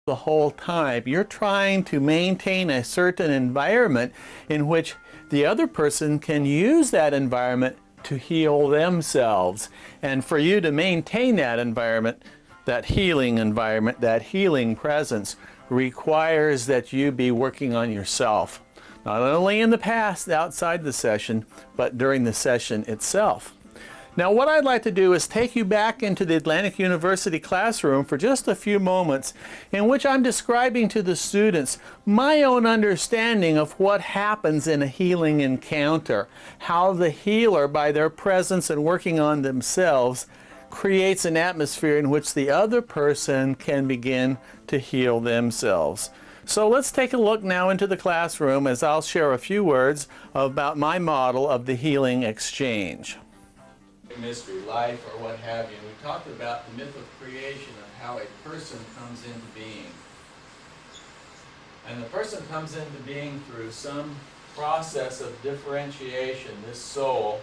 the whole time. You're trying to maintain a certain environment in which the other person can use that environment to heal themselves. And for you to maintain that environment, that healing environment, that healing presence, requires that you be working on yourself. Not only in the past, outside the session, but during the session itself. Now, what I'd like to do is take you back into the Atlantic University classroom for just a few moments in which I'm describing to the students my own understanding of what happens in a healing encounter, how the healer, by their presence and working on themselves, creates an atmosphere in which the other person can begin to heal themselves. So let's take a look now into the classroom as I'll share a few words about my model of the healing exchange. Mystery, life, or what have you. We talked about the myth of creation and how a person comes into being. And the person comes into being through some process of differentiation, this soul.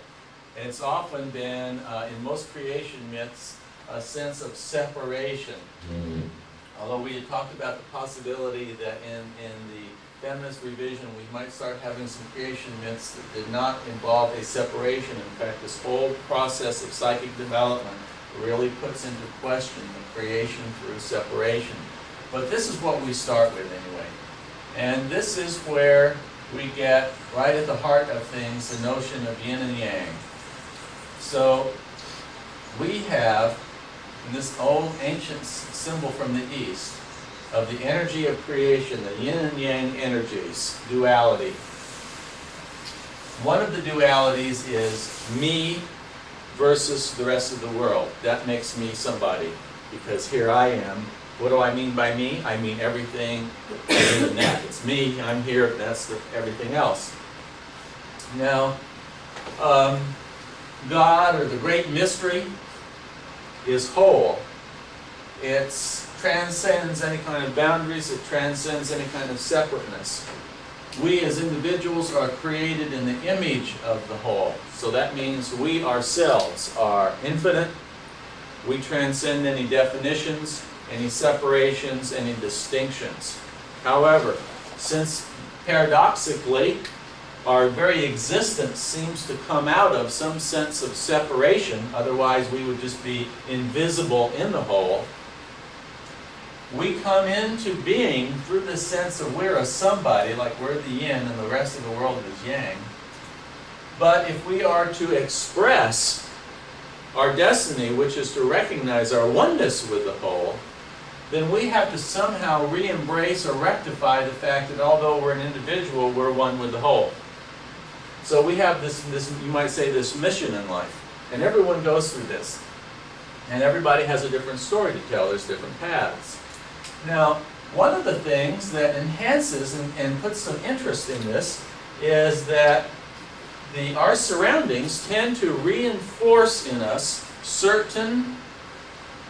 And it's often been, in most creation myths, a sense of separation. Although we had talked about the possibility that in the feminist revision we might start having some creation myths that did not involve a separation. In fact, this whole process of psychic development really puts into question the creation through separation. But this is what we start with anyway. And this is where we get right at the heart of things, the notion of yin and yang. So we have in this old ancient symbol from the East of the energy of creation, the yin and yang energies, duality. One of the dualities is me versus the rest of the world. That makes me somebody, because here I am. What do I mean by me? I mean everything other than that. It's me, I'm here, that's everything else. Now, God, or the great mystery, is whole. It transcends any kind of boundaries, it transcends any kind of separateness. We as individuals are created in the image of the whole. So that means we ourselves are infinite. We transcend any definitions, any separations, any distinctions. However, since paradoxically our very existence seems to come out of some sense of separation, otherwise we would just be invisible in the whole, we come into being through the sense of we're a somebody, like we're the yin and the rest of the world is yang. But if we are to express our destiny, which is to recognize our oneness with the whole, then we have to somehow re-embrace or rectify the fact that although we're an individual, we're one with the whole. So we have this, you might say, this mission in life. And everyone goes through this. And everybody has a different story to tell. There's different paths. Now, one of the things that enhances and puts some interest in this is that our surroundings tend to reinforce in us certain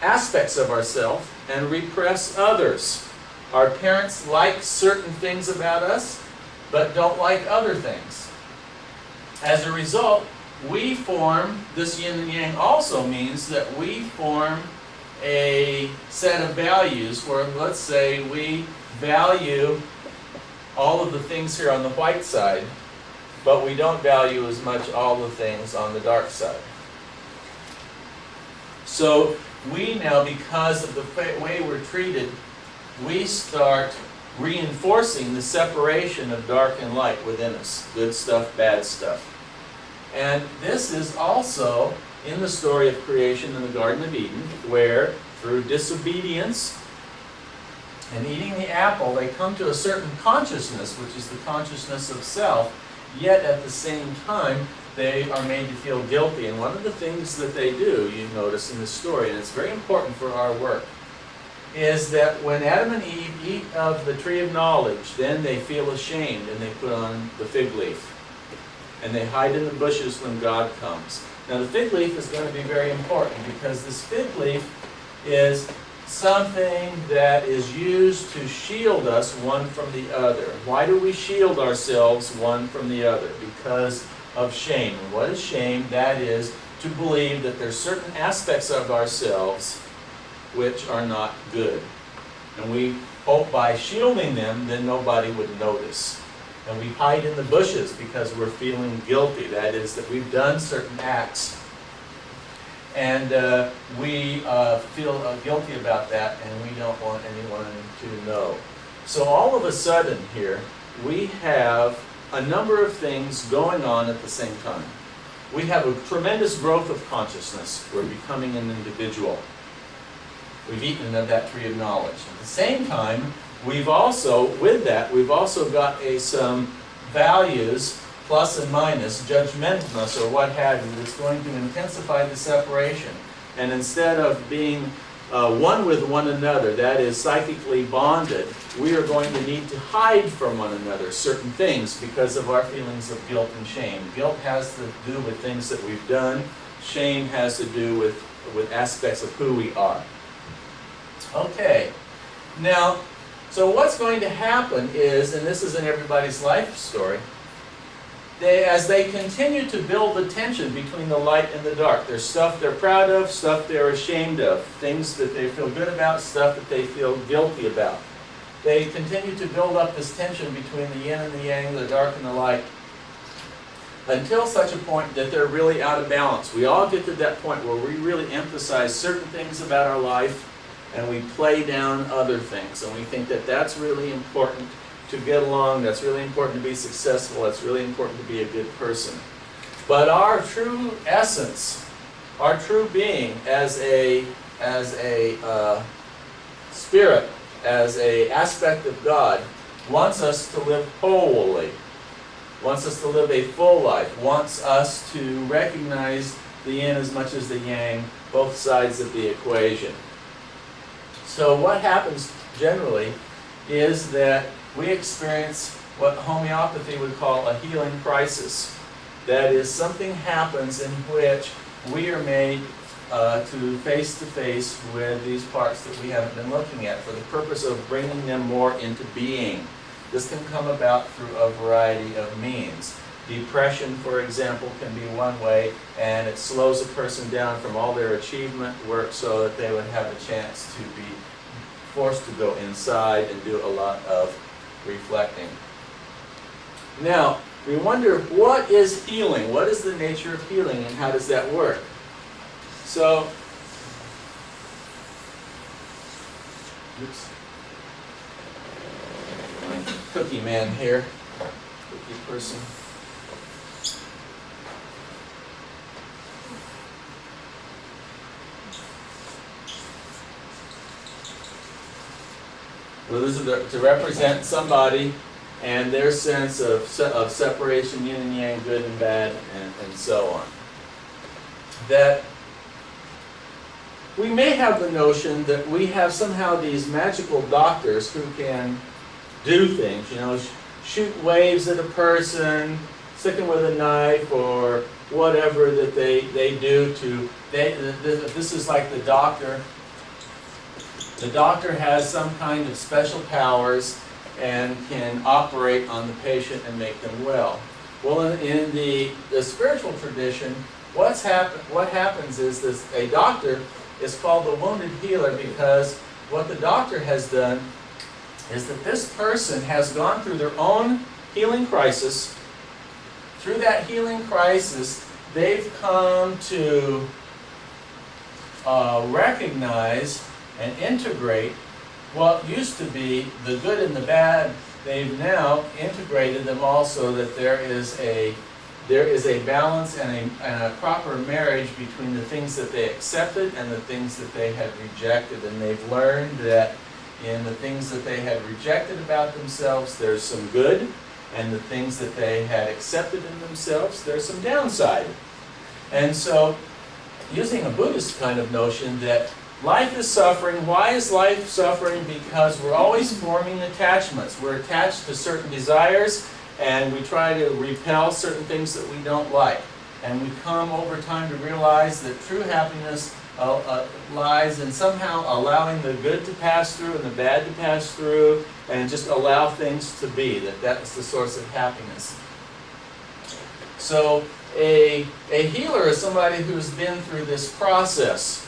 aspects of ourselves and repress others. Our parents like certain things about us, but don't like other things. As a result, we form, this yin and yang also means that we form a set of values where, let's say, we value all of the things here on the white side, but we don't value as much all the things on the dark side. So we now, because of the way we're treated, we start reinforcing the separation of dark and light within us. Good stuff, bad stuff. And this is also in the story of creation in the Garden of Eden, where through disobedience and eating the apple, they come to a certain consciousness, which is the consciousness of self, yet at the same time, they are made to feel guilty. And one of the things that they do, you notice in the story, and it's very important for our work, is that when Adam and Eve eat of the tree of knowledge, then they feel ashamed and they put on the fig leaf. And they hide in the bushes when God comes. Now the fig leaf is going to be very important because this fig leaf is something that is used to shield us one from the other. Why do we shield ourselves one from the other? Because of shame. And what is shame? That is to believe that there's certain aspects of ourselves which are not good. And we hope by shielding them, then nobody would notice. And we hide in the bushes because we're feeling guilty. That is, that we've done certain acts. And we feel guilty about that, and we don't want anyone to know. So all of a sudden here, we have a number of things going on at the same time. We have a tremendous growth of consciousness. We're becoming an individual. We've eaten of that tree of knowledge. At the same time, we've also got some values, plus and minus, judgmentalness or what have you, that's going to intensify the separation. And instead of being one with one another, that is psychically bonded, we are going to need to hide from one another certain things because of our feelings of guilt and shame. Guilt has to do with things that we've done. Shame has to do with aspects of who we are. Okay, now, so what's going to happen is, and this is in everybody's life story, as they continue to build the tension between the light and the dark, there's stuff they're proud of, stuff they're ashamed of, things that they feel good about, stuff that they feel guilty about. They continue to build up this tension between the yin and the yang, the dark and the light, until such a point that they're really out of balance. We all get to that point where we really emphasize certain things about our life and we play down other things. And we think that that's really important to get along, that's really important to be successful, that's really important to be a good person. But our true essence, our true being as a spirit, as an aspect of God, wants us to live wholly, wants us to live a full life, wants us to recognize the yin as much as the yang, both sides of the equation. So what happens generally is that we experience what homeopathy would call a healing crisis. That is, something happens in which we are made to face with these parts that we haven't been looking at for the purpose of bringing them more into being. This can come about through a variety of means. Depression, for example, can be one way, and it slows a person down from all their achievement work so that they would have a chance to be forced to go inside and do a lot of reflecting. Now, we wonder, what is healing? What is the nature of healing, and how does that work? So, oops. My cookie man here, cookie person. Well, this is to represent somebody and their sense of separation, yin and yang, good and bad, and so on. That we may have the notion that we have somehow these magical doctors who can do things, shoot waves at a person, stick them with a knife, or whatever that they do to, this is like the doctor. The doctor has some kind of special powers and can operate on the patient and make them well. Well, in the spiritual tradition, what happens is this: a doctor is called the wounded healer because what the doctor has done is that this person has gone through their own healing crisis. Through that healing crisis, they've come to recognize and integrate what used to be the good and the bad. They've now integrated them all so that there is a balance and a proper marriage between the things that they accepted and the things that they had rejected. And they've learned that in the things that they had rejected about themselves, there's some good, and the things that they had accepted in themselves, there's some downside. And so, using a Buddhist kind of notion that life is suffering. Why is life suffering? Because we're always forming attachments. We're attached to certain desires, and we try to repel certain things that we don't like. And we come over time to realize that true happiness lies in somehow allowing the good to pass through and the bad to pass through, and just allow things to be. That's the source of happiness. So a healer is somebody who's been through this process.